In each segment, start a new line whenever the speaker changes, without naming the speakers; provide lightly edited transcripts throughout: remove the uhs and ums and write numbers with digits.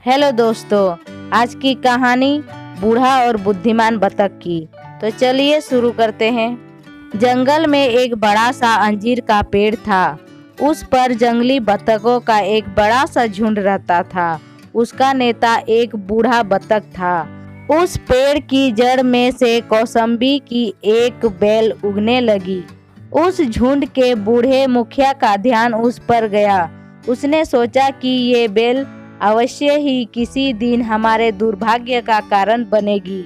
Hello दोस्तों, आज की कहानी बूढ़ा और बुद्धिमान बतख की। तो चलिए शुरू करते हैं। जंगल में एक बड़ा सा अंजीर का पेड़ था। उस पर जंगली बतखों का एक बड़ा सा झुंड रहता था। उसका नेता एक बूढ़ा बतख था। उस पेड़ की जड़ में से कौसंबी की एक बेल उगने लगी। उस झुंड के बूढ़े मुखिया का ध्यान उस पर गया। उसने सोचा कि ये बेल अवश्य ही किसी दिन हमारे दुर्भाग्य का कारण बनेगी।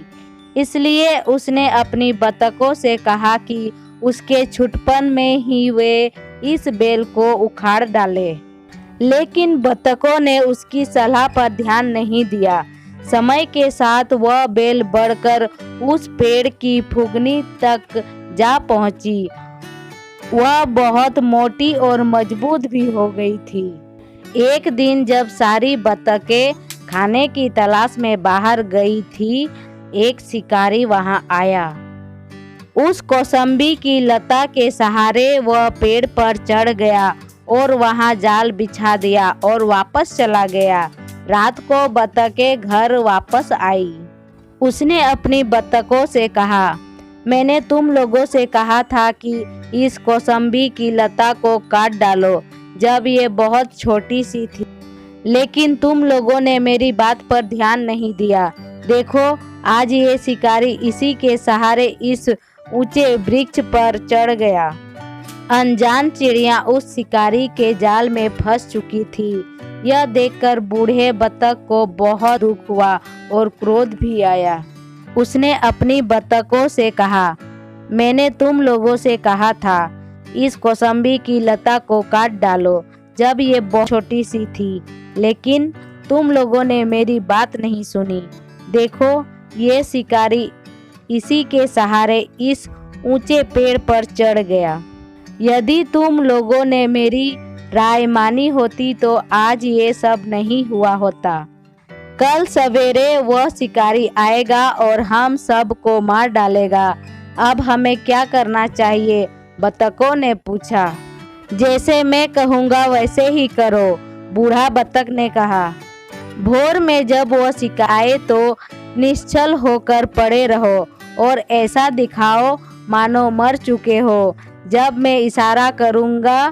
इसलिए उसने अपनी बतखों से कहा कि उसके छुटपन में ही वे इस बेल को उखाड़ डाले। लेकिन बतखों ने उसकी सलाह पर ध्यान नहीं दिया। समय के साथ वह बेल बढ़कर उस पेड़ की फुगनी तक जा पहुंची। वह बहुत मोटी और मजबूत भी हो गई थी। एक दिन जब सारी बतखें खाने की तलाश में बाहर गई थी, एक शिकारी वहां आया। उस कौसंबी की लता के सहारे वह पेड़ पर चढ़ गया और वहां जाल बिछा दिया और वापस चला गया। रात को बतखें घर वापस आई। उसने अपनी बतखों से कहा, मैंने तुम लोगों से कहा था कि इस कौसंबी की लता को काट डालो जब ये बहुत छोटी सी थी, लेकिन तुम लोगों ने मेरी बात पर ध्यान नहीं दिया। देखो, आज ये शिकारी इसी के सहारे इस ऊंचे वृक्ष पर चढ़ गया। अनजान चिड़िया उस शिकारी के जाल में फंस चुकी थी। यह देखकर बूढ़े बतख को बहुत दुख हुआ और क्रोध भी आया। उसने अपनी बतखों से कहा, मैंने तुम लोगों से कहा था इस कौसंबी की लता को काट डालो जब ये बहुत छोटी सी थी, लेकिन तुम लोगों ने मेरी बात नहीं सुनी। देखो, ये शिकारी इसी के सहारे इस ऊंचे पेड़ पर चढ़ गया। यदि तुम लोगों ने मेरी राय मानी होती तो आज ये सब नहीं हुआ होता। कल सवेरे वह शिकारी आएगा और हम सब को मार डालेगा। अब हमें क्या करना चाहिए? बतखों ने पूछा। जैसे मैं कहूँगा वैसे ही करो, बूढ़ा बतख ने कहा। भोर में जब वह शिकारी आए तो निश्चल होकर पड़े रहो और ऐसा दिखाओ मानो मर चुके हो। जब मैं इशारा करूँगा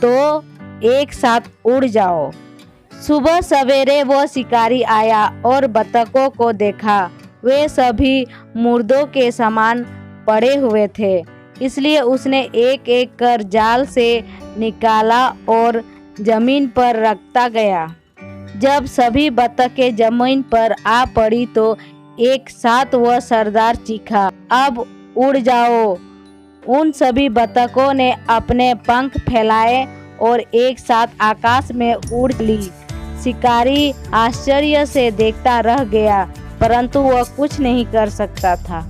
तो एक साथ उड़ जाओ। सुबह सवेरे वह शिकारी आया और बतखों को देखा। वे सभी मुर्दों के समान पड़े हुए थे। इसलिए उसने एक एक कर जाल से निकाला और जमीन पर रखता गया। जब सभी बतखें जमीन पर आ पड़ी तो एक साथ वह सरदार चीखा, अब उड़ जाओ। उन सभी बतखों ने अपने पंख फैलाए और एक साथ आकाश में उड़ ली। शिकारी आश्चर्य से देखता रह गया, परंतु वह कुछ नहीं कर सकता था।